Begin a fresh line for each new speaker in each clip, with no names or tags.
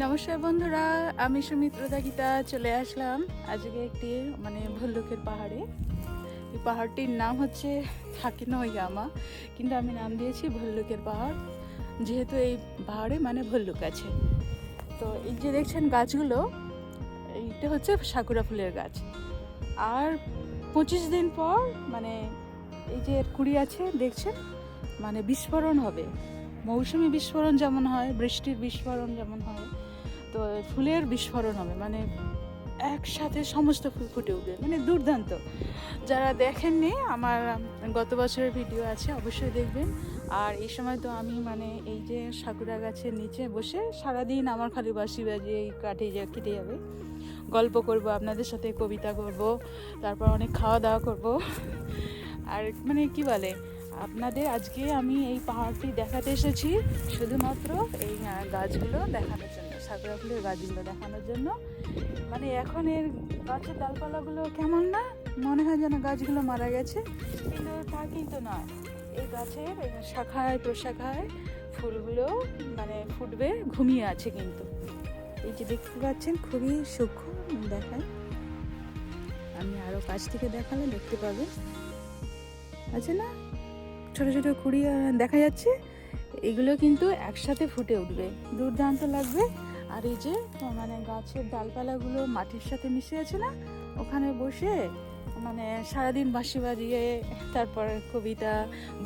নমস্কার বন্ধুরা, আমি সুমিত্রা গীতা চলে আসলাম আজকে একটি ভল্লুকের পাহাড়ে। এই পাহাড়টির নাম হচ্ছে থাকিনোয়ামা, কিন্তু আমি নাম দিয়েছি ভল্লুকের পাহাড়, যেহেতু এই পাহাড়ে ভল্লুক আছে। তো এই যে দেখছেন গাছগুলো, এইটা হচ্ছে সাকুরা ফুলের গাছ। আর 25 দিন পর এই যে কুড়ি আছে দেখছেন, বিস্ফোরণ হবে। মৌসুমি বিস্ফোরণ যেমন হয়, বৃষ্টির বিস্ফোরণ যেমন হয়, তো ফুলের বিস্ফোরণ হবে, একসাথে সমস্ত ফুল ফুটে উঠবে, দুর্দান্ত। যারা দেখেননি, আমার গত বছরের ভিডিও আছে, অবশ্যই দেখবেন। আর এই সময় তো আমি এই যে সাকুরা গাছের নিচে বসে সারাদিন আমার খালি বাঁশি বাজিয়ে কেটে যাবে। গল্প করব আপনাদের সাথে, কবিতা করব, তারপর অনেক খাওয়া দাওয়া করব। আর কি বলে, আপনাদের আজকে আমি এই পাহাড়টি দেখাতে এসেছি শুধুমাত্র এই গাছগুলো দেখানোর জন্য, সাকুরা ফুলের গাছগুলো দেখানোর জন্য। এখন এর গাছের ডালপালাগুলো কেমন না, মনে হয় যেন গাছগুলো মারা গেছে, কিন্তু তা কিন্তু নয়। এই গাছের শাখায় প্রশাখায় ফুলগুলো ফুটবে, ঘুমিয়ে আছে। কিন্তু এই যে দেখতে পাচ্ছেন, খুবই সূক্ষ্ম দেখায়, আমি আরও কাছ থেকে দেখালে দেখতে পাবেন, আছে না ছোট ছোট কুড়ি দেখা যাচ্ছে। এগুলো কিন্তু একসাথে ফুটে উঠবে, দুর্দান্ত লাগবে। আর এই যে গাছের ডালপালাগুলো মাটির সাথে মিশে আছে না, ওখানে বসে সারাদিন বাঁশি বাজিয়ে, তারপর কবিতা,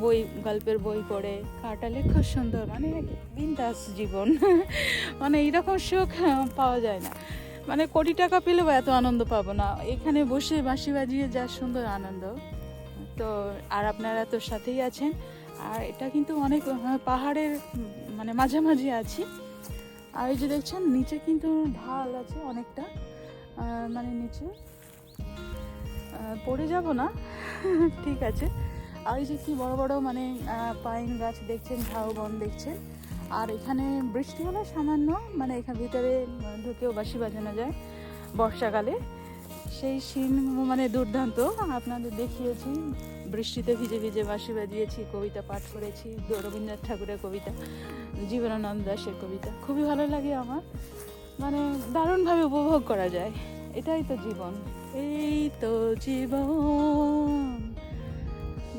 বই, গল্পের বই পড়ে কাটালে খুব সুন্দর, বিন্দাস জীবন। এইরকম সুখ পাওয়া যায় না, কোটি টাকা পেলেও এত আনন্দ পাবো না। এখানে বসে বাঁশি বাজিয়ে যা সুন্দর আনন্দ। তো আর আপনারা তো সাথেই আছেন। আর এটা কিন্তু অনেক পাহাড়ের মাঝামাঝি আছি। আর এই যে দেখছেন, নিচে কিন্তু ঢাল আছে অনেকটা, নিচে পড়ে যাব না, ঠিক আছে। আর এই যে কি বড় বড় পাইন গাছ দেখছেন, ঝাউবন দেখছেন। আর এখানে বৃষ্টি হলে সামান্য এখানে ভিতরে ঢুকেও বাঁশি বাজানো যায় বর্ষাকালে। সেই সিন দুর্দান্ত, আপনাদের দেখিয়েছি। বৃষ্টিতে ভিজে ভিজে বাঁশি বাজিয়েছি, কবিতা পাঠ করেছি, রবীন্দ্রনাথ ঠাকুরের কবিতা, জীবনানন্দ দাশের কবিতা, খুবই ভালো লাগে আমার। দারুণভাবে উপভোগ করা যায়। এটাই তো জীবন, এই তো জীবন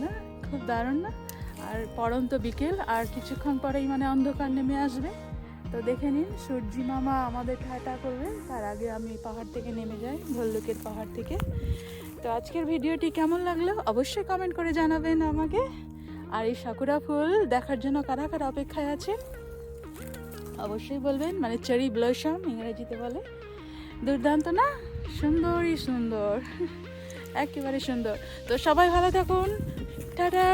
না, খুব দারুণ না? আর পড়ন্ত বিকেল, আর কিছুক্ষণ পরেই অন্ধকার নেমে আসবে। তো দেখে নিন, সূর্যি মামা আমাদের ঠাটা করবে, তার আগে আমি পাহাড় থেকে নেমে যাই, ভল্লুকের পাহাড় থেকে। তো আজকের ভিডিওটি কেমন লাগলো অবশ্যই কমেন্ট করে জানাবেন আমাকে। আর এই সাকুরা ফুল দেখার জন্য কারা কারা অপেক্ষায় আছে অবশ্যই বলবেন, চেরি ব্লসম ইংরেজিতে বলে। দুর্দান্ত না, সুন্দরই সুন্দর, একেবারে সুন্দর। তো সবাই ভালো থাকুন, টাটা।